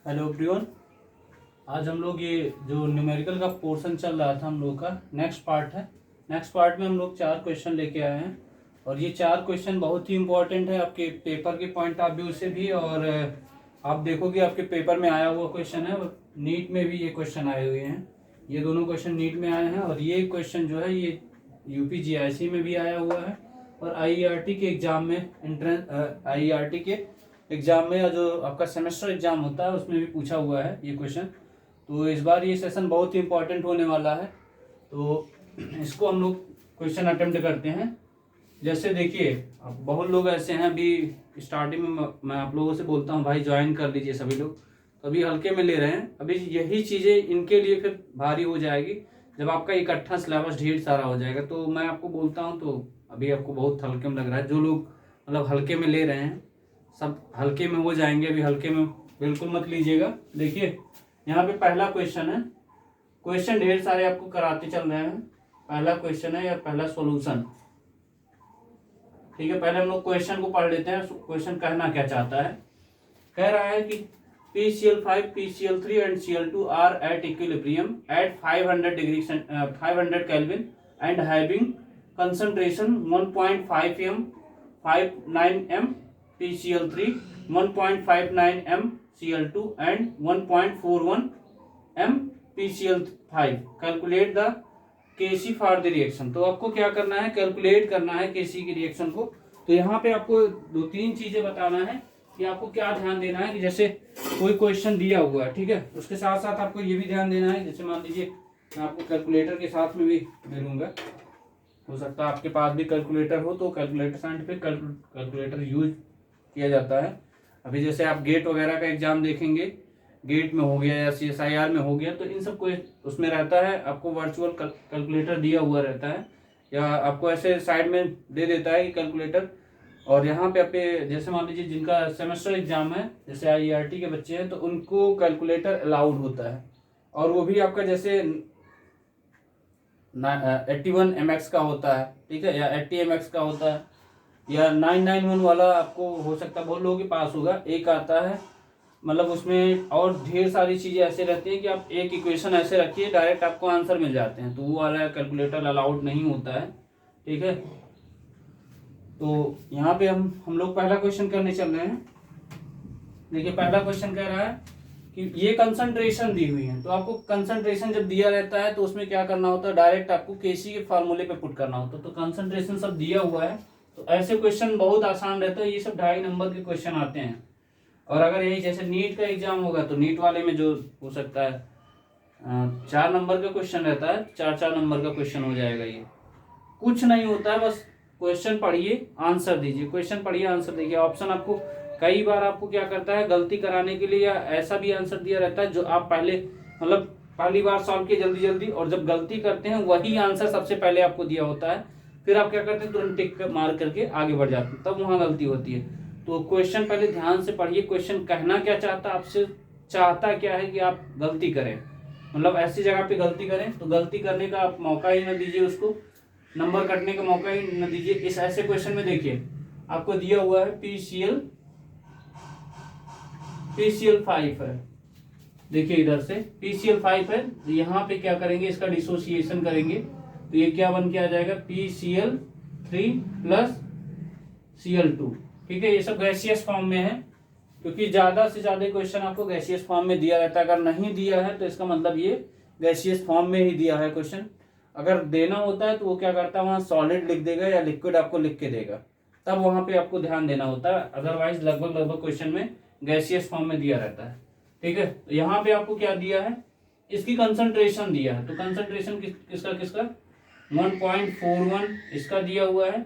Hello everyone. आज हम लोग ये जो न्यूमेरिकल का पोर्शन चल रहा था हम लोग का नेक्स्ट पार्ट है। नेक्स्ट पार्ट में हम लोग 4 क्वेश्चन लेके आए हैं और ये 4 क्वेश्चन बहुत ही इंपॉर्टेंट है आपके पेपर के पॉइंट ऑफ व्यू से भी। और आप देखोगे आपके पेपर में आया हुआ क्वेश्चन है और नीट में भी ये क्वेश्चन आए हुए हैं। ये दोनों क्वेश्चन नीट में आए हैं और ये क्वेश्चन जो है ये यूपी जीआईसी में भी आया हुआ है और आईईआरटी के एग्जाम में आईईआरटी के एग्जाम में जो आपका सेमेस्टर एग्जाम होता है उसमें भी पूछा हुआ है ये क्वेश्चन। तो इस बार ये सेशन बहुत ही इंपॉर्टेंट होने वाला है, तो इसको हम लोग क्वेश्चन अटेम्प्ट करते हैं। जैसे देखिए, अब बहुत लोग ऐसे हैं, अभी स्टार्टिंग में मैं आप लोगों से बोलता हूँ भाई ज्वाइन कर लीजिए सभी लोग, तो अभी हल्के में ले रहे हैं। अभी यही चीज़ें इनके लिए फिर भारी हो जाएगी जब आपका इकट्ठा सिलेबस ढेर सारा हो जाएगा। तो मैं आपको बोलता हूँ, तो अभी आपको बहुत हल्के में लग रहा है। जो लोग मतलब हल्के में ले रहे हैं सब हल्के में हो जाएंगे, अभी हल्के में बिल्कुल मत लीजिएगा। देखिए यहाँ पे पहला क्वेश्चन है, क्वेश्चन ढेर सारे आपको कराते चल रहे हैं। पहला क्वेश्चन है या पहला सॉल्यूशन, ठीक है। पहले हम लोग क्वेश्चन को पढ़ लेते हैं, क्वेश्चन कहना क्या चाहता है। कह रहा है कि PCl5, PCl3 and Cl2 are at equilibrium at 500 degree 500 Kelvin and having concentration 1.5 m 59 m PCl3, 1.59 m Cl2 and 1.41 m PCl5. Calculate the Kc for the reaction। तो आपको क्या करना है, कैलकुलेट करना है Kc की रिएक्शन को। तो यहाँ पे आपको 2-3 चीजें बताना है कि आपको क्या ध्यान देना है। कि जैसे कोई क्वेश्चन दिया हुआ है, ठीक है, उसके साथ साथ आपको ये भी ध्यान देना है। जैसे मान लीजिए मैं आपको कैलकुलेटर के साथ में भी दे दूंगा, हो सकता है आपके पास भी कैलकुलेटर हो, तो कैलकुलेटर साइंटिफिक कैलकुलेटर यूज किया जाता है। अभी जैसे आप गेट वगैरह का एग्जाम देखेंगे, गेट में हो गया या CSIR में हो गया, तो इन सब को उसमें रहता है, आपको वर्चुअल कैलकुलेटर दिया हुआ रहता है या आपको ऐसे साइड में दे देता है कि कैलकुलेटर। और यहाँ पे आपके जैसे मान लीजिए जिनका सेमेस्टर एग्जाम है, जैसे आईईआरटी के बच्चे हैं, तो उनको कैलकुलेटर अलाउड होता है। और वो भी आपका जैसे 81 MX का होता है, ठीक है, या 80 MX का होता है, या 991 वाला आपको हो सकता है बहुत लोगों के पास होगा। एक आता है, मतलब उसमें और ढेर सारी चीज़ें ऐसे रहती है कि आप एक इक्वेशन ऐसे रखिए डायरेक्ट आपको आंसर मिल जाते हैं, तो वो वाला कैलकुलेटर अलाउड नहीं होता है, ठीक है। तो यहाँ पे हम लोग पहला क्वेश्चन करने चल रहे हैं। देखिए पहला क्वेश्चन कह रहा है कि ये कंसंट्रेशन दी हुई है, तो आपको कंसंट्रेशन जब दिया रहता है तो उसमें क्या करना होता है, डायरेक्ट आपको Kc के फार्मूले पे पुट करना होता है। तो कंसंट्रेशन सब दिया हुआ है, तो ऐसे क्वेश्चन बहुत आसान रहता है। ये सब 2.5 नंबर के क्वेश्चन आते हैं। और अगर यही जैसे नीट का एग्जाम होगा तो नीट वाले में जो हो सकता है 4 नंबर का क्वेश्चन रहता है, 4 नंबर का क्वेश्चन हो जाएगा। ये कुछ नहीं होता है, बस क्वेश्चन पढ़िए आंसर दीजिए, क्वेश्चन पढ़िए आंसर दीजिए। ऑप्शन आपको कई बार आपको क्या करता है गलती कराने के लिए, या ऐसा भी आंसर दिया रहता है जो आप पहले मतलब पहली बार सॉल्व किए जल्दी जल्दी, और जब गलती करते हैं वही आंसर सबसे पहले आपको दिया होता है, फिर आप क्या करते हैं तुरंत टिक मार करके आगे बढ़ जाते हैं, तब वहां गलती होती है। तो क्वेश्चन पहले ध्यान से पढ़िए, क्वेश्चन कहना क्या चाहता है आपसे, चाहता क्या है कि आप गलती करें, मतलब ऐसी जगह पे गलती करें, तो गलती करने का आप मौका ही न दीजिए, उसको नंबर कटने का मौका ही न दीजिए। इस ऐसे क्वेश्चन में देखिए आपको दिया हुआ है PCl5 है, देखिए इधर से PCl5 है, तो यहाँ पे क्या करेंगे, इसका डिसोसिएशन करेंगे, तो ये क्या बन के आ जाएगा PCl3 प्लस Cl2, ठीक है। ये सब गैसियस फॉर्म में है, क्योंकि ज्यादा से ज्यादा क्वेश्चन आपको गैसियस फॉर्म में दिया रहता है। अगर नहीं दिया है तो इसका मतलब ये गैसियस फॉर्म में ही दिया है क्वेश्चन। अगर देना होता है तो वो क्या करता है वहां सॉलिड लिख देगा या लिक्विड आपको लिख के देगा, तब वहां पे आपको ध्यान देना होता है। अदरवाइज लगभग क्वेश्चन में गैसियस फॉर्म में दिया रहता है, ठीक है। तो यहाँ पे आपको क्या दिया है, इसकी कंसंट्रेशन दिया है, तो कंसंट्रेशन किसका किसका 1.41 इसका दिया हुआ है,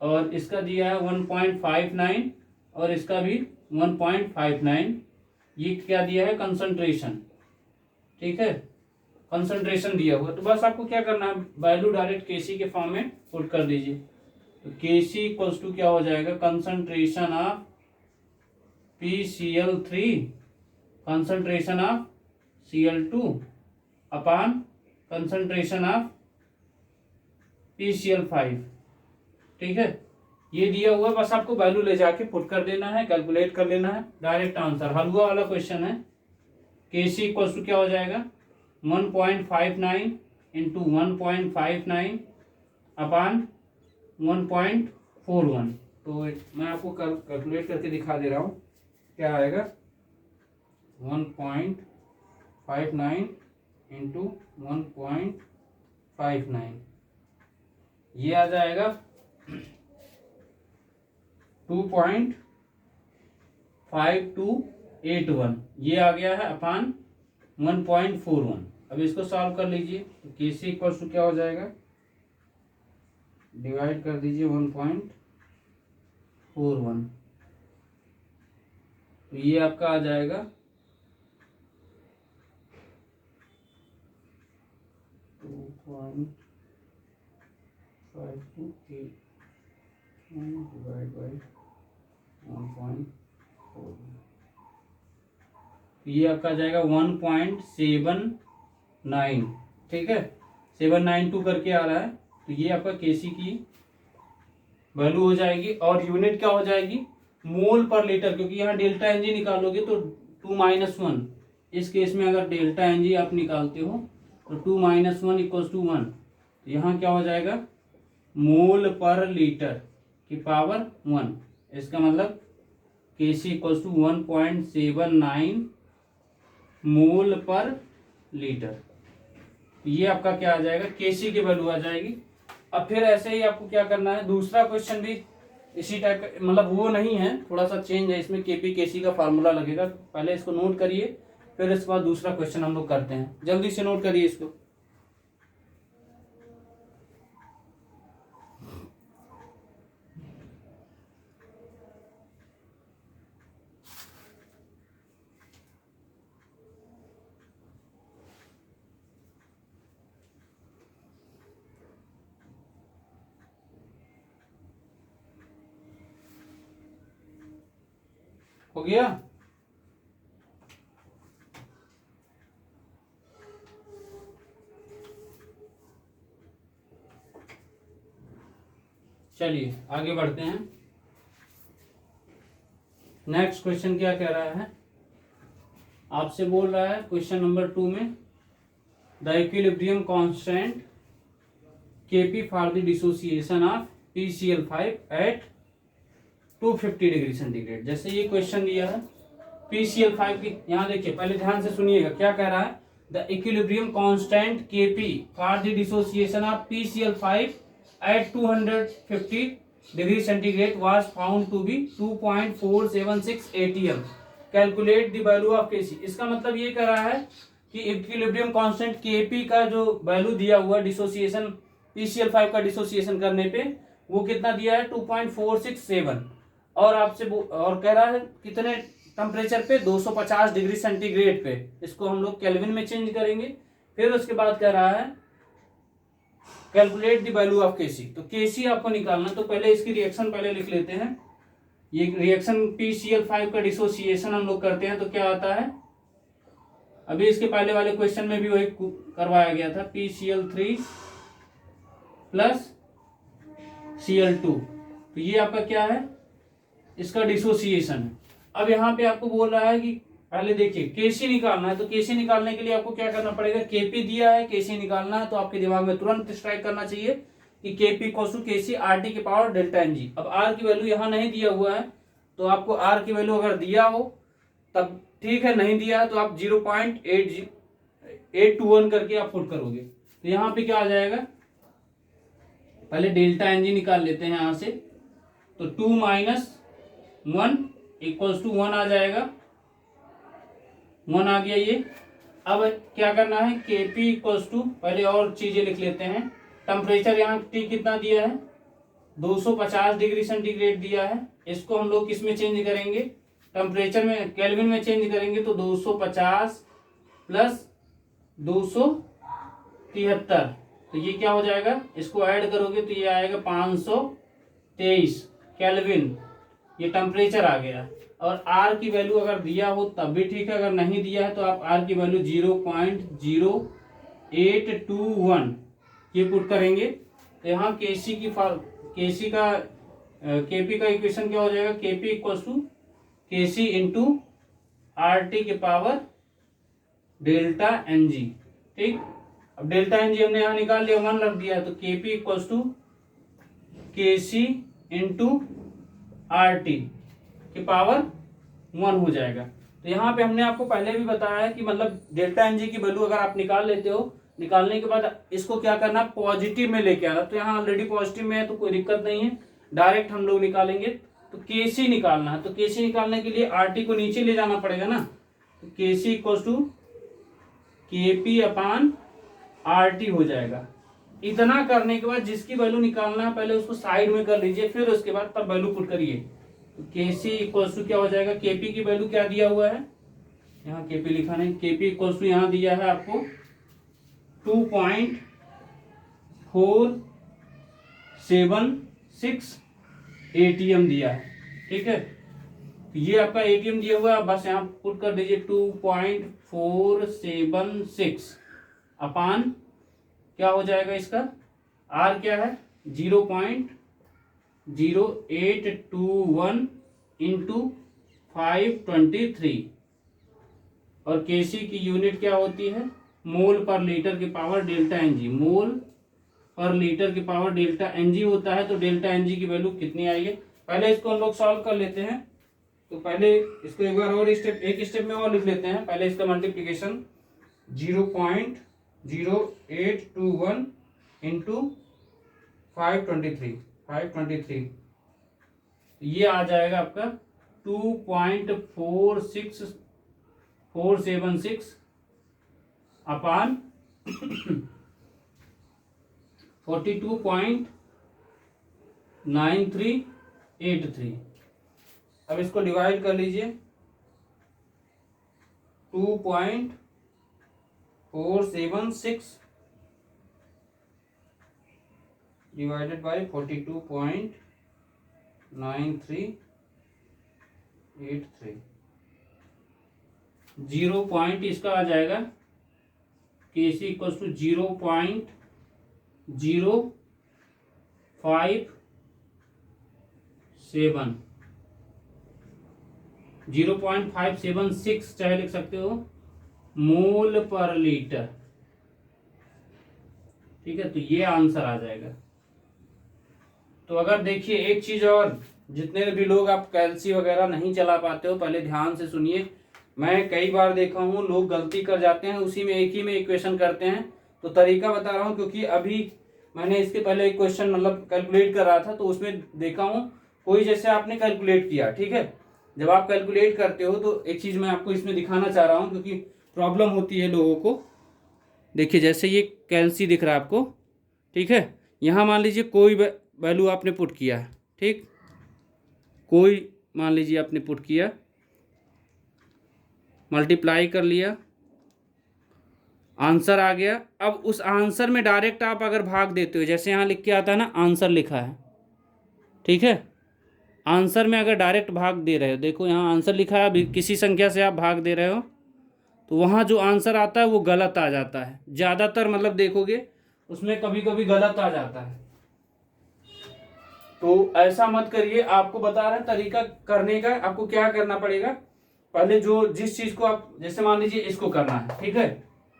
और इसका दिया है 1.59, और इसका भी 1.59। ये क्या दिया है कंसंट्रेशन, ठीक है, कंसंट्रेशन दिया हुआ। तो बस आपको क्या करना है, वैल्यू डायरेक्ट Kc के फॉर्म में पुट कर दीजिए। तो Kc इक्वल्स टू क्या हो जाएगा, concentration of PCl3 concentration of Cl2 upon concentration of PCl5, ठीक है। ये दिया हुआ, बस आपको वैल्यू ले जाके पुट कर देना है, कैलकुलेट कर लेना है, डायरेक्ट आंसर। हलवा वाला क्वेश्चन है। KC इक्वल्स टू क्या हो जाएगा 1.59 इंटू 1.59 अपान 1.41। तो मैं आपको कैलकुलेट करके दिखा दे रहा हूँ क्या आएगा 1.59 इंटू 1.59, ये आ जाएगा 2.5281, ये आ गया है अपान 1.41। अब इसको सॉल्व कर लीजिए तो KC इक्वल्स टू क्या हो जाएगा, डिवाइड कर दीजिए 1.41, तो ये आपका आ जाएगा 2.528 डिवाइड बाई 1.4, ये आपका आ जाएगा 1.79, ठीक है, 792 करके आ रहा है। तो ये आपका KC की वैल्यू हो जाएगी। और यूनिट क्या हो जाएगी मोल पर लीटर, क्योंकि यहाँ डेल्टा एनजी निकालोगे तो 2-1, इस केस में अगर डेल्टा एनजी आप निकालते हो तो 2-1 इक्वल्स टू 1, तो यहाँ क्या हो जाएगा मोल पर लीटर की पावर 1। इसका मतलब KC इक्वल्स टू 1.79 मोल पर लीटर। ये आपका क्या आ जाएगा KC की वैल्यू आ जाएगी। अब फिर ऐसे ही आपको क्या करना है, दूसरा क्वेश्चन भी इसी टाइप का, मतलब वो नहीं है, थोड़ा सा चेंज है, इसमें KP KC का फार्मूला लगेगा। पहले इसको नोट करिए, फिर इसके बाद दूसरा क्वेश्चन हम लोग करते हैं। जल्दी से नोट करिए इसको। हो गया? चलिए आगे बढ़ते हैं। नेक्स्ट क्वेश्चन क्या कह रहा है, आपसे बोल रहा है क्वेश्चन नंबर 2 में the equilibrium constant KP for the dissociation of PCl5 at 250 degree centigrade. जैसे ये क्वेश्चन दिया है PCl5 की, यहाँ देखिए पहले ध्यान से सुनिएगा क्या कह रहा है, the equilibrium constant KP for the dissociation of PCl5 at 250 degree centigrade was found to be 2.476 ATM। Calculate the value of KC। इसका मतलब ये कह रहा है कि इक्विलिब्रियम कांस्टेंट KP का जो वैल्यू दिया हुआ डिसोसिएशन PCl5 का डिसोसिएशन करने पे वो कितना दिया है 2.467, और आपसे और कह रहा है कितने टेम्परेचर पे 250 डिग्री सेंटीग्रेड पे। इसको हम लोग केल्विन में चेंज करेंगे। फिर उसके बाद कह रहा है calculate the value of KC। तो KC आपको निकालना, तो पहले इसकी रिएक्शन पहले लिख लेते हैं। ये रिएक्शन PCl5 का डिसोसिएशन हम लोग करते हैं तो क्या आता है, अभी इसके पहले वाले क्वेश्चन में भी वही करवाया गया था, PCl3 प्लस Cl2। तो ये आपका क्या है, इसका डिसोसिएशन है। अब यहाँ पे आपको बोल रहा है कि पहले देखिए KC निकालना है, तो KC निकालने के लिए आपको क्या करना पड़ेगा, KP दिया है, KC निकालना है, तो आपके दिमाग में तुरंत स्ट्राइक करना चाहिए कि KP equals to KC RT के पावर डेल्टा NG। अब R की वैल्यू यहाँ नहीं दिया हुआ है, तो आपको R की वैल्यू अगर दिया हो तब ठीक है, नहीं दिया है तो आप 0.821 करके आप पुट करोगे। तो यहाँ पे क्या आ जाएगा, पहले डेल्टा NG निकाल लेते हैं यहाँ से, तो 2 - 1 इक्वल्स टू 1 आ जाएगा, 1 आ गया ये। अब क्या करना है, KP इक्वल्स टू, पहले और चीजें लिख लेते हैं। टेम्परेचर यहाँ T कितना दिया है 250 डिग्री सेंटीग्रेड दिया है, इसको हम लोग किस में चेंज करेंगे, टेम्परेचर में, केल्विन में चेंज करेंगे। तो 250 प्लस 273, तो ये क्या हो जाएगा, इसको ऐड करोगे तो ये आएगा 523 केल्विन, ये टेम्परेचर आ गया। और R की वैल्यू अगर दिया हो तब भी ठीक है, अगर नहीं दिया है तो आप R की वैल्यू 0.0821 ये पुट करेंगे। तो यहाँ KC का केपी का इक्वेशन क्या हो जाएगा, केपी इक्वल टू के सी इंटू आर टी के पावर डेल्टा एन जी। ठीक, अब डेल्टा एन जी हमने यहाँ निकाल लिया, 1 रख दिया, तो केपी इक्वल टू के सी इंटू आर टी के पावर 1 हो जाएगा। तो यहाँ पे हमने आपको पहले भी बताया है कि मतलब डेल्टा एन जी की वैल्यू अगर आप निकाल लेते हो, निकालने के बाद इसको क्या करना, पॉजिटिव में लेके आना। तो यहाँ ऑलरेडी पॉजिटिव में है तो कोई दिक्कत नहीं है, डायरेक्ट हम लोग निकालेंगे। तो के सी निकालना है, तो के सी निकालने के लिए आर टी को नीचे ले जाना पड़ेगा ना। तो के सी इक्वल टू के पी अपान आर टी हो जाएगा। इतना करने के बाद जिसकी वैल्यू निकालना है पहले उसको साइड में कर लीजिए, फिर उसके बाद तब वैल्यू पुट करिए। तो के सी इक्वल टू क्या हो जाएगा, केपी की वैल्यू क्या दिया हुआ है, यहाँ केपी लिखा नहीं, केपी इक्वल टू यहाँ दिया है आपको 2.476 एटीएम दिया है। ठीक है, तो ये आपका एटीएम दिया हुआ है, बस यहाँ पुट कर दीजिए 2.476 अपान क्या हो जाएगा इसका, आर क्या है 0.0821 इंटू 523 और केसी की यूनिट क्या होती है, मोल पर लीटर की पावर डेल्टा एनजी, मोल पर लीटर की पावर डेल्टा एनजी होता है। तो डेल्टा एनजी की वैल्यू कितनी आई है, पहले इसको हम लोग सॉल्व कर लेते हैं। तो पहले इसको एक बार और एक स्टेप में और लिख लेते हैं। पहले इसका मल्टीप्लीकेशन 0.0821 इंटू 523 ये आ जाएगा आपका 2.476 अपान 42.9383। अब इसको डिवाइड कर लीजिए, 2.476 डिवाइडेड बाय 42.9383। 0 पॉइंट इसका आ जाएगा के सी इक्वल टू 0.576 चाहे लिख सकते हो मोल पर लीटर। ठीक है, तो ये आंसर आ जाएगा। तो अगर देखिए एक चीज और, जितने भी लोग आप कैलसी वगैरह नहीं चला पाते हो पहले ध्यान से सुनिए। मैं कई बार देखा हूँ लोग गलती कर जाते हैं, उसी में एक ही में इक्वेशन करते हैं। तो तरीका बता रहा हूँ, क्योंकि अभी मैंने इसके पहले एक क्वेश्चन मतलब कैलकुलेट कर रहा था, तो उसमें देखा हूँ कोई जैसे आपने कैलकुलेट किया। ठीक है, जब आप कैलकुलेट करते हो तो एक चीज मैं आपको इसमें दिखाना चाह रहा हूँ, क्योंकि प्रॉब्लम होती है लोगों को। देखिए जैसे ये कैलसी दिख रहा है आपको, ठीक है, यहाँ मान लीजिए कोई वैल्यू आपने पुट किया है, ठीक, कोई मान लीजिए आपने पुट किया, मल्टीप्लाई कर लिया, आंसर आ गया। अब उस आंसर में डायरेक्ट आप अगर भाग देते हो, जैसे यहाँ लिख के आता है ना आंसर लिखा है, ठीक है, आंसर में अगर डायरेक्ट भाग दे रहे हो, देखो यहाँ आंसर लिखा है, अभी किसी संख्या से आप भाग दे रहे हो तो वहाँ जो आंसर आता है वो गलत आ जाता है। ज़्यादातर मतलब देखोगे उसमें कभी कभी गलत आ जाता है। तो ऐसा मत करिए, आपको बता रहे हैं तरीका करने का। आपको क्या करना पड़ेगा, पहले जो जिस चीज को आप, जैसे मान लीजिए इसको करना है, ठीक है,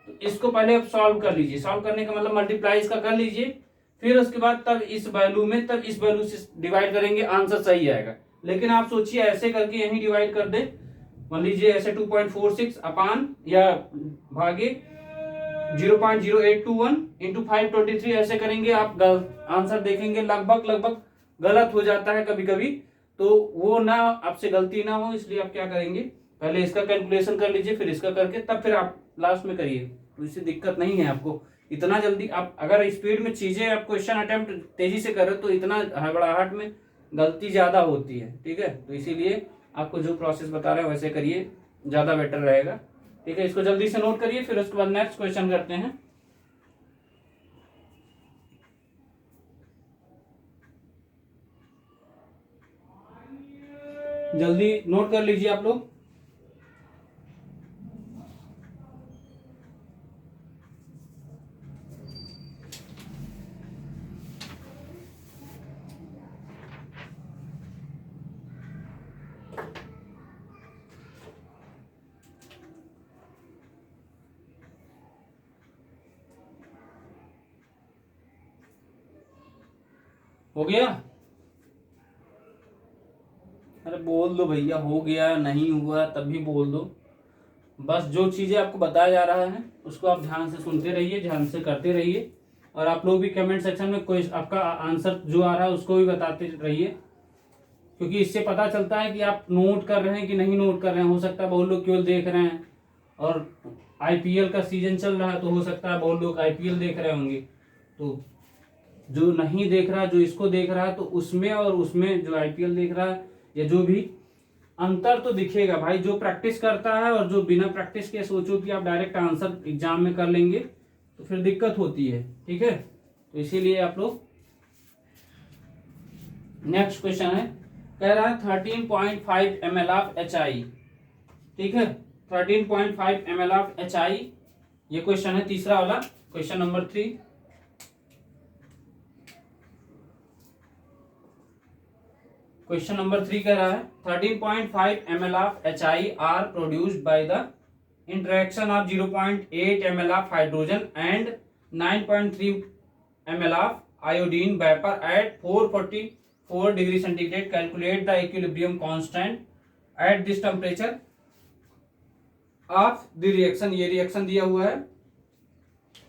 तो इसको पहले आप सॉल्व कर लीजिए। सॉल्व करने का मतलब मल्टीप्लाई इसका कर लीजिए, फिर उसके बाद तब इस वैल्यू में, तब इस वैल्यू से डिवाइड करेंगे, आंसर सही आएगा। लेकिन आप सोचिए ऐसे करके यहीं डिवाइड कर दे, मान लीजिए ऐसे 2.46 अपान या भागे 0.0821 इंटू 523 ऐसे करेंगे, आप आंसर देखेंगे लगभग गलत हो जाता है कभी कभी। तो वो ना आपसे गलती ना हो, इसलिए आप क्या करेंगे, पहले इसका कैलकुलेशन कर लीजिए, फिर इसका करके तब फिर आप लास्ट में करिए, तो इससे दिक्कत नहीं है आपको। इतना जल्दी आप अगर स्पीड में चीजें, आप क्वेश्चन अटेम्प्ट तेजी से कर रहे हो तो इतना हड़बड़ाहट में गलती ज्यादा होती है। ठीक है, तो इसीलिए आपको जो प्रोसेस बता रहे हैं वैसे करिए, ज्यादा बेटर रहेगा। ठीक है, इसको जल्दी से नोट करिए, फिर उसके बाद नेक्स्ट क्वेश्चन करते हैं। जल्दी नोट कर लीजिए आप लोग। हो गया? अरे बोल दो भैया, हो गया नहीं हुआ तब भी बोल दो। बस जो चीज़ें आपको बताया जा रहा है उसको आप ध्यान से सुनते रहिए, ध्यान से करते रहिए। और आप लोग भी कमेंट सेक्शन में कोई आपका आंसर जो आ रहा है उसको भी बताते रहिए, क्योंकि इससे पता चलता है कि आप नोट कर रहे हैं कि नहीं नोट कर रहे हैं। हो सकता है बहुत लोग केवल देख रहे हैं, और आईपीएल का सीजन चल रहा है तो हो सकता है बहुत लोग आईपीएल देख रहे होंगे। तो जो नहीं देख रहा, जो इसको देख रहा है, तो उसमें और उसमें जो आईपीएल देख रहा है या जो भी अंतर तो दिखेगा भाई। जो प्रैक्टिस करता है और जो बिना प्रैक्टिस के सोचो कि आप डायरेक्ट आंसर एग्जाम में कर लेंगे तो फिर दिक्कत होती है। ठीक है, तो इसीलिए आप लोग। नेक्स्ट क्वेश्चन है, कह रहा है 13.5 ml ऑफ HI। ठीक है, 13.5 ml ऑफ HI, ये क्वेश्चन है तीसरा वाला, क्वेश्चन नंबर 3। क्वेश्चन नंबर 3 कह रहा है 13.5 ml of HI are produced by the interaction of 0.8 ml of hydrogen and 9.3 ml of iodine vapour at 444 degree centigrade. Calculate the equilibrium constant at this temperature of the reaction. ये reaction दिया हुआ है।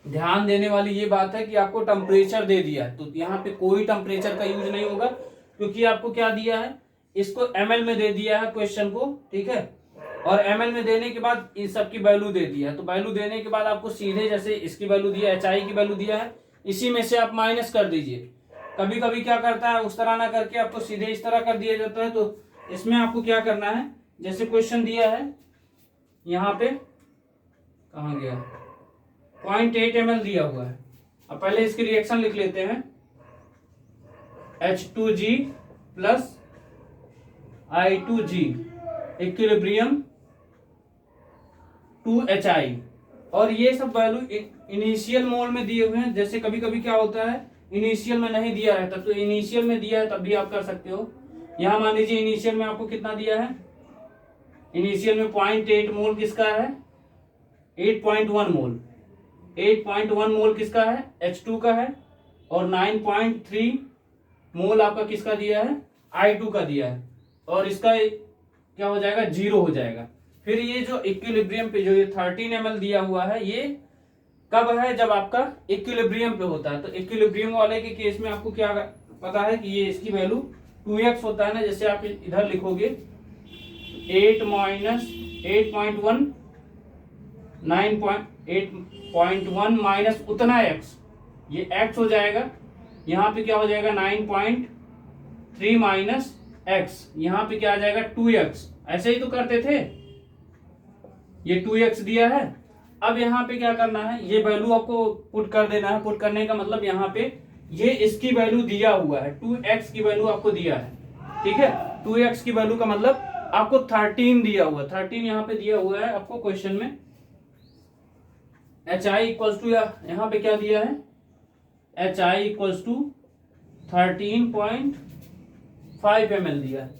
ध्यान देने वाली ये बात है कि आपको टेम्परेचर दे दिया है, तो यहाँ पे कोई टेम्परेचर का यूज नहीं होगा, क्योंकि आपको क्या दिया है, इसको ml में दे दिया है क्वेश्चन को। ठीक है, और ml में देने के बाद इन सब की वैल्यू दे दिया है। तो वैल्यू देने के बाद आपको सीधे जैसे इसकी वैल्यू दिया है, HI की वैल्यू दिया है, इसी में से आप माइनस कर दीजिए। कभी कभी क्या करता है, उस तरह ना करके आपको सीधे इस तरह कर दिया जाता है। तो इसमें आपको क्या करना है, जैसे क्वेश्चन दिया है यहाँ पे, कहाँ गया, 0.8 ml दिया हुआ है। अब पहले इसकी रिएक्शन लिख लेते हैं, H2G plus I2G equilibrium 2HI। और ये सब वैल्यू इनिशियल मोल में दिए हुए हैं। जैसे कभी कभी क्या होता है, इनिशियल में नहीं दिया रहता, तो इनिशियल में दिया है तब भी आप कर सकते हो। यहां मान लीजिए इनिशियल में आपको कितना दिया है, इनिशियल में 0.8 मोल किसका है, 8.1 मोल। 8.1 मोल किसका है, H2 का है, और 9.3 मोल आपका किसका दिया है, I2 का दिया है। और इसका क्या हो जाएगा, 0 हो जाएगा। फिर ये जो इक्विलिब्रियम पे जो ये 13 ml दिया हुआ है, ये कब है, जब आपका इक्विलिब्रियम पे होता है। तो इक्विलिब्रियम वाले के केस में आपको क्या पता है कि ये इसकी वैल्यू 2x होता है ना। जैसे आप इधर लिखोगे 8 माइनस 8.1 9.8.1 माइनस उतना x, ये x हो जाएगा। यहाँ पे क्या हो जाएगा 9.3 माइनस x, यहाँ पे क्या आ जाएगा 2x। ऐसे ही तो करते थे, ये 2x दिया है। अब यहाँ पे क्या करना है, ये वैल्यू आपको पुट कर देना है। पुट करने का मतलब यहाँ पे ये इसकी वैल्यू दिया हुआ है, 2x की वैल्यू आपको दिया है। ठीक है, 2x की वैल्यू का मतलब आपको 13 दिया हुआ है, 13 यहाँ पे दिया हुआ है आपको क्वेश्चन में। HI इक्वल्स टू, यहाँ पे क्या दिया है, HI इक्वल्स टू 13.5 ml दिया है,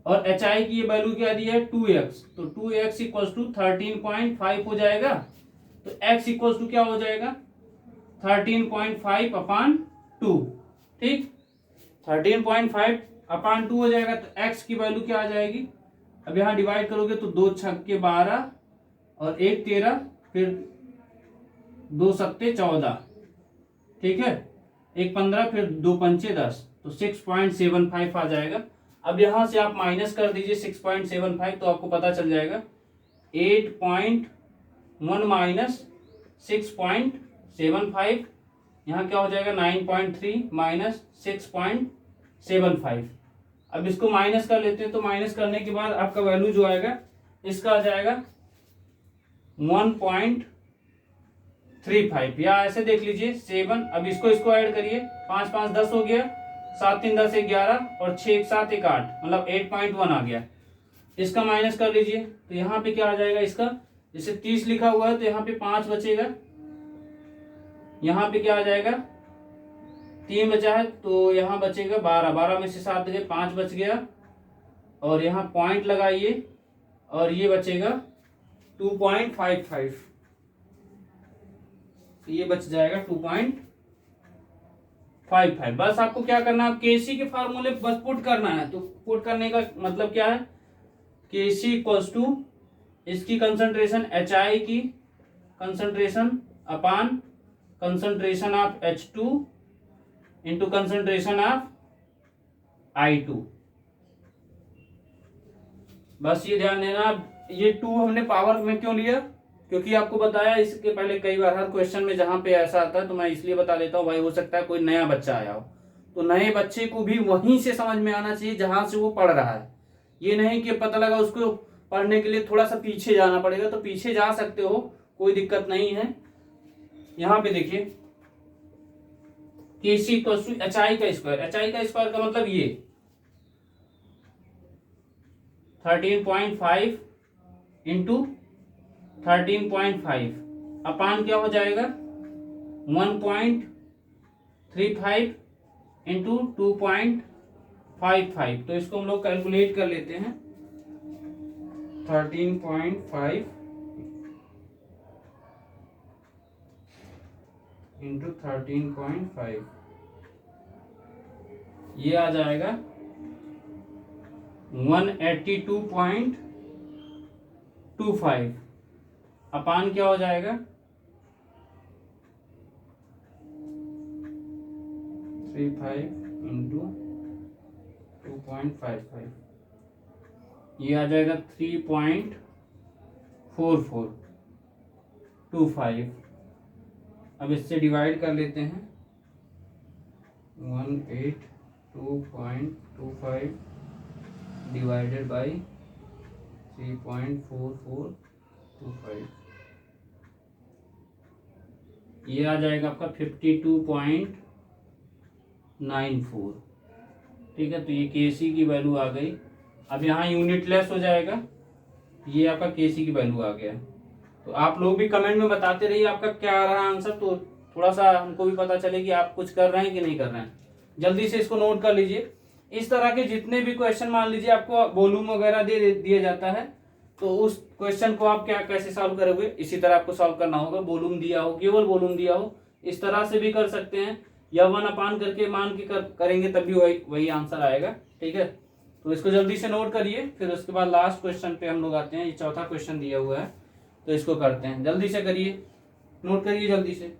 और HI की ये वैल्यू क्या दी है 2x। तो 2x इक्वल्स टू 13.5 हो जाएगा। तो x इक्वल्स टू क्या हो जाएगा 13.5 अपान 2। ठीक, 13.5 अपान 2 हो जाएगा। तो x की वैल्यू क्या आ जाएगी, अब यहाँ डिवाइड करोगे तो 2 छक्के 12 और 1 13, फिर 2 सत्ते 14। ठीक है, 1 15, फिर 2 पंचे 10, तो 6.75 आ जाएगा। अब यहां से आप माइनस कर दीजिए 6.75, तो आपको पता चल जाएगा 8.1 माइनस 6.75, यहाँ क्या हो जाएगा 9.3 माइनस 6.75। अब इसको माइनस कर लेते हैं, तो माइनस करने के बाद आपका वैल्यू जो आएगा इसका आ जाएगा 1.35, या ऐसे देख लीजिए 7। अब इसको ऐड करिए, 5 5 10 हो गया, 7 3 10 11, और 6 1 7 1 8, मतलब 8.1 आ गया। इसका माइनस कर लीजिए, तो यहाँ पे क्या आ जाएगा इसका, जैसे 30 लिखा हुआ है तो यहाँ पे 5 बचेगा, यहाँ पे क्या आ जाएगा 3 बचा है, तो यहाँ बचेगा 12, 12 में से 7 गए, 5 बच गया, और यहाँ पॉइंट लगाइए और ये बचेगा 2.55, ये बच जाएगा 2.55। बस आपको क्या करना है, केसी के फार्मूले बस पुट करना है। तो पुट करने का मतलब क्या है, केसी इक्वल्स टू इसकी कंसंट्रेशन HI की concentration upon concentration of H2 into concentration of I2। बस ये ध्यान देना। ये 2 हमने पावर में क्यों लिया, क्योंकि आपको बताया इसके पहले कई बार हर क्वेश्चन में जहां पे ऐसा आता है तो मैं इसलिए बता देता हूँ भाई, हो सकता है कोई नया बच्चा आया हो, तो नए बच्चे को भी वहीं से समझ में आना चाहिए जहां से वो पढ़ रहा है। ये नहीं कि पता लगा उसको पढ़ने के लिए थोड़ा सा पीछे जाना पड़ेगा, तो पीछे जा सकते हो, कोई दिक्कत नहीं है। यहाँ पे देखिए केसी इक्वल टू HI का स्क्वायर, HI का स्क्वायर का मतलब ये 13.5 इंटू 13.5 अपान क्या हो जाएगा 1.35 इंटू 2.55। तो इसको हम लोग कैलकुलेट कर लेते हैं। 13.5 इंटू 13.5 ये आ जाएगा 182.25 अपान क्या हो जाएगा 35 इंटू 2.55 ये आ जाएगा 3.4425। अब इससे डिवाइड कर लेते हैं 182.25 डिवाइडेड बाई 3.4425 ये आ जाएगा आपका 52.94। ठीक है, तो ये केसी की वैल्यू आ गई। अब यहाँ यूनिट लेस हो जाएगा, ये आपका केसी की वैल्यू आ गया। तो आप लोग भी कमेंट में बताते रहिए आपका क्या आ रहा है आंसर, तो थोड़ा सा हमको भी पता चले कि आप कुछ कर रहे हैं कि नहीं कर रहे हैं। जल्दी से इसको नोट कर लीजिए। इस तरह के जितने भी क्वेश्चन मान लीजिए आपको वॉल्यूम वगैरह दे दिया जाता है, तो उस क्वेश्चन को आप क्या कैसे सॉल्व करोगे, इसी तरह आपको सॉल्व करना होगा। वॉल्यूम दिया हो, केवल वॉल्यूम दिया हो, इस तरह से भी कर सकते हैं, या 1 अपान करके मान के करेंगे तब भी वही आंसर आएगा। ठीक है, तो इसको जल्दी से नोट करिए। फिर उसके बाद लास्ट क्वेश्चन पे हम लोग आते हैं। ये चौथा क्वेश्चन दिया हुआ है, तो इसको करते हैं। जल्दी से करिए, नोट करिए जल्दी से।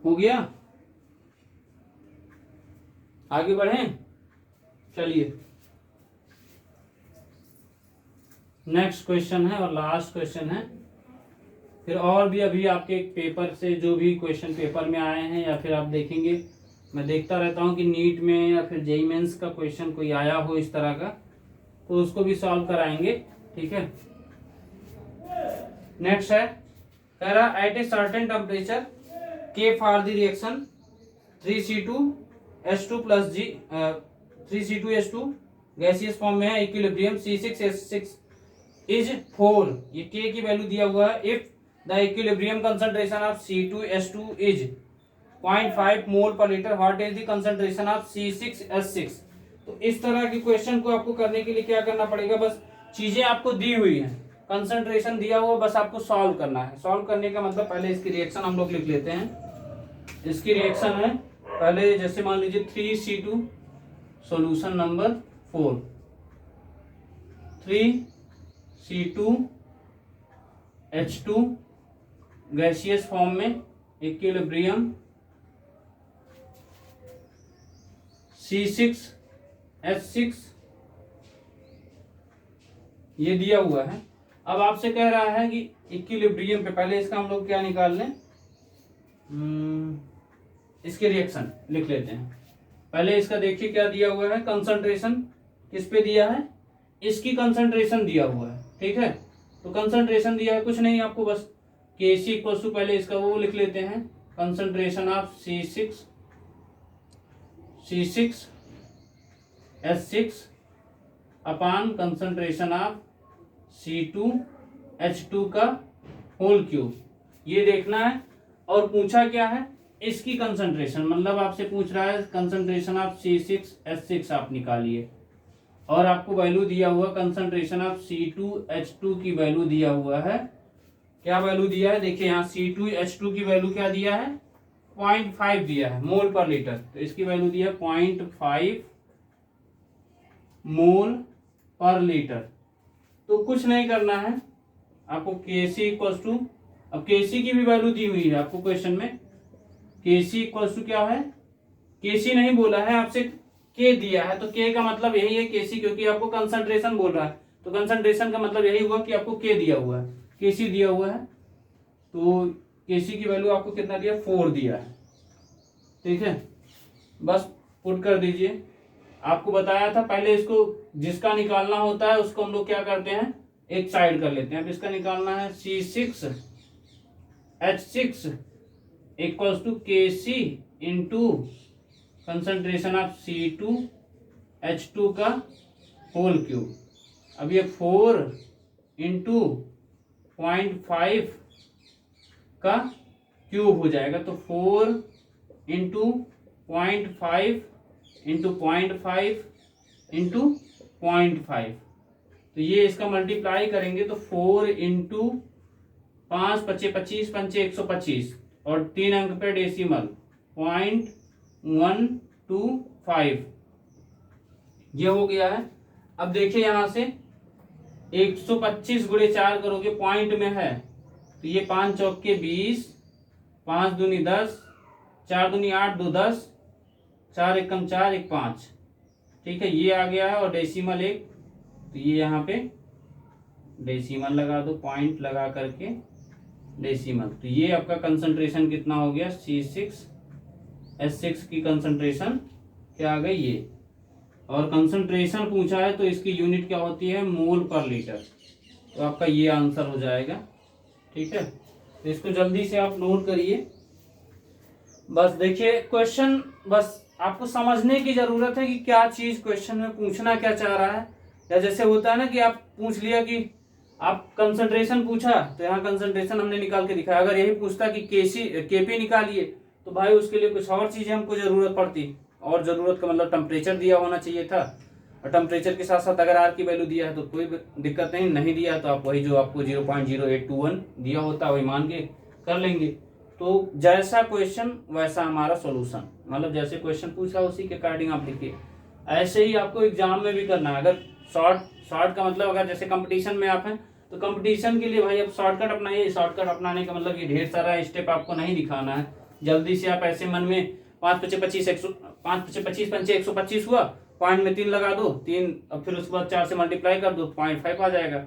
हो गया, आगे बढ़ें। चलिए नेक्स्ट क्वेश्चन है और लास्ट क्वेश्चन है। फिर और भी अभी आपके पेपर से जो भी क्वेश्चन पेपर में आए हैं, या फिर आप देखेंगे, मैं देखता रहता हूं कि नीट में या फिर जेईई मेंस का क्वेश्चन कोई आया हो इस तरह का, तो उसको भी सॉल्व कराएंगे। ठीक है, नेक्स्ट है, कह रहा at a certain temperature K for the reaction 3C2H2 plus G 3C2H2 gaseous form में है, इक्विलिब्रियम C6H6 इज 4। ये K की वैल्यू दिया हुआ है। If the equilibrium concentration of C2H2 is 0.5 मोल पर litre, what is the concentration of C6H6। तो इस तरह के क्वेश्चन को आपको करने के लिए क्या करना पड़ेगा, बस चीजें आपको दी हुई हैं, कंसंट्रेशन दिया हुआ, बस आपको सॉल्व करना है। सॉल्व करने का मतलब पहले इसकी रिएक्शन हम लोग लिख लेते हैं। इसकी रिएक्शन है पहले, जैसे मान लीजिए 3C2, solution number 4, 3C2H2 gaseous form में, इक्विलिब्रियम C6H6 ये दिया हुआ है। अब आपसे कह रहा है कि इक्विलिब्रियम पे, पहले इसका हम लोग क्या निकाल लें, इसके रिएक्शन लिख लेते हैं। पहले इसका देखिए क्या दिया हुआ है, कंसंट्रेशन किस पे दिया है, इसकी कंसंट्रेशन दिया हुआ है। ठीक है, तो कंसंट्रेशन दिया है, कुछ नहीं आपको, बस Kc इक्वल टू पहले इसका वो लिख लेते हैं, concentration of C6H6 upon concentration of C2H2 का होल क्यूब, ये देखना है। और पूछा क्या है, इसकी कंसंट्रेशन, मतलब आपसे पूछ रहा है कंसंट्रेशन ऑफ C6H6 आप निकालिए, और आपको वैल्यू दिया हुआ कंसंट्रेशन ऑफ C2H2 की वैल्यू दिया हुआ है। क्या वैल्यू दिया है, देखिए यहाँ C2H2 की वैल्यू क्या दिया है, 0.5 दिया है मोल पर लीटर, तो इसकी वैल्यू दिया है 0.5 मोल पर लीटर। तो कुछ नहीं करना है आपको, Kc इक्वल टू, अब Kc की भी वैल्यू दी हुई है आपको क्वेश्चन में, Kc इक्वल टू क्या है, Kc नहीं बोला है आपसे, K दिया है, तो K का मतलब यही है Kc, क्योंकि आपको कंसंट्रेशन बोल रहा है, तो कंसंट्रेशन का मतलब यही हुआ कि आपको K दिया हुआ है, Kc दिया हुआ है, तो Kc की वैल्यू आपको कितना दिया, 4 दिया है। ठीक है, बस पुट कर दीजिए। आपको बताया था पहले, इसको जिसका निकालना होता है उसको हम लोग क्या करते हैं, एक साइड कर लेते हैं। अब इसका निकालना है C6H6 equals to Kc into concentration of C2H2 का होल क्यूब। अब ये 4 इंटू 0.5 का क्यूब हो जाएगा, तो 4 इंटू 0.5 इंटू 0.5 इंटू 0.5, तो ये इसका मल्टीप्लाई करेंगे तो 4 इंटू 5 पच्चे 25 पंचे 125 और 3 अंक पे डेसिमल 0.125, ये हो गया है। अब देखिए यहाँ से 125 गुणे 4 करोगे, पॉइंट में है, तो ये 5 चौके 20, 5 दूनी 10, 4 दूनी 8, 2 10, 4 एकम 4, 1 5, ठीक है, ये आ गया है। और डेसिमल 1, तो ये यहाँ पे डेसिमल लगा दो, पॉइंट लगा करके डेसिमल, तो ये आपका कंसंट्रेशन कितना हो गया, C6H6 की कंसंट्रेशन क्या आ गई ये। और कंसंट्रेशन पूछा है तो इसकी यूनिट क्या होती है, मोल पर लीटर, तो आपका ये आंसर हो जाएगा। ठीक है, तो इसको जल्दी से आप नोट करिए। बस देखिए क्वेश्चन, बस आपको समझने की जरूरत है कि क्या चीज क्वेश्चन में पूछना क्या चाह रहा है। या जैसे होता है ना कि आप पूछ लिया कि आप कंसंट्रेशन पूछा, तो यहाँ कंसंट्रेशन हमने निकाल के दिखाया। अगर यही पूछता कि केपी निकालिए, तो भाई उसके लिए कुछ और चीजें हमको जरूरत पड़ती, और जरूरत का मतलब टेम्परेचर दिया होना चाहिए था, और टेम्परेचर के साथ साथ अगर आर की वैल्यू दिया है तो कोई दिक्कत नहीं दिया तो आप वही जो आपको 0.0821 दिया होता है वही मान के कर लेंगे। तो जैसा क्वेश्चन वैसा हमारा सॉल्यूशन, मतलब जैसे क्वेश्चन पूछा उसी के अकॉर्डिंग आप लिखिए। ऐसे ही आपको एग्जाम में भी करना है। अगर शॉर्ट का मतलब, अगर जैसे कंपटीशन में आप हैं तो कंपटीशन के लिए भाई अब शॉर्टकट अपनाइए। शॉर्टकट अपनाने का मतलब ये ढेर सारा स्टेप आपको नहीं दिखाना है। जल्दी से आप ऐसे मन में 5 पचे 25 पंचे 125 हुआ, पॉइंट में 3 लगा दो, 3, अब फिर उसके बाद 4 से मल्टीप्लाई कर दो, 0.5 आ जाएगा।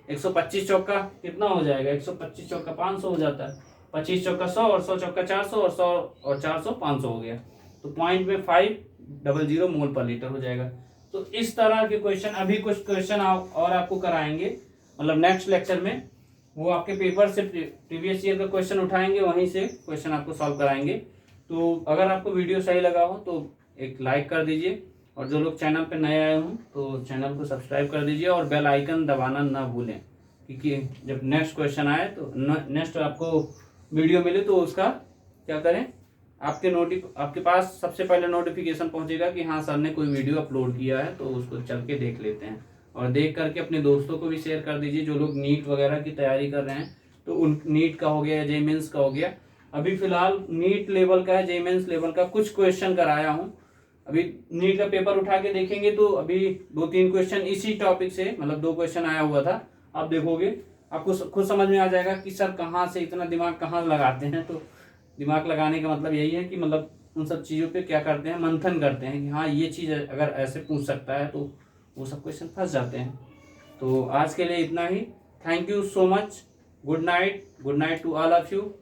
125 चौका कितना हो जाएगा, 125 चौका 500 हो जाता है, 25 चौका 100 और 100 चौका 400 और 100 और 400 500 हो गया, तो पॉइंट में 500 मोल पर लीटर हो जाएगा। तो इस तरह के क्वेश्चन, अभी कुछ क्वेश्चन और आपको कराएंगे, मतलब नेक्स्ट लेक्चर में वो आपके पेपर से प्रीवियस ईयर का क्वेश्चन उठाएंगे, वहीं से क्वेश्चन आपको सॉल्व कराएंगे। तो अगर आपको वीडियो सही लगा हो तो एक लाइक कर दीजिए, और जो लोग चैनल पे नए आए हों तो चैनल को सब्सक्राइब कर दीजिए, और बेल आइकन दबाना ना भूलें, क्योंकि जब नेक्स्ट क्वेश्चन आए तो नेक्स्ट आपको वीडियो मिले तो उसका क्या करें, आपके पास सबसे पहले नोटिफिकेशन पहुंचेगा कि हाँ सर ने कोई वीडियो अपलोड किया है, तो उसको चल के देख लेते हैं। और देख करके अपने दोस्तों को भी शेयर कर दीजिए, जो लोग नीट वगैरह की तैयारी कर रहे हैं, तो उन नीट का हो गया, जेई मेंस का हो गया। अभी फिलहाल नीट लेवल का है, जेई मेंस लेवल का कुछ क्वेश्चन कराया हूँ। अभी नीट का पेपर उठा के देखेंगे तो अभी 2-3 क्वेश्चन इसी टॉपिक से, मतलब 2 क्वेश्चन आया हुआ था, आप देखोगे आपको खुद समझ में आ जाएगा कि सर कहाँ से इतना दिमाग कहाँ लगाते हैं। तो दिमाग लगाने का मतलब यही है कि मतलब उन सब चीज़ों पे क्या करते हैं, मंथन करते हैं कि हाँ ये चीज़ अगर ऐसे पूछ सकता है, तो वो सब क्वेश्चन फंस जाते हैं। तो आज के लिए इतना ही। Thank you so much. Good night to all of you.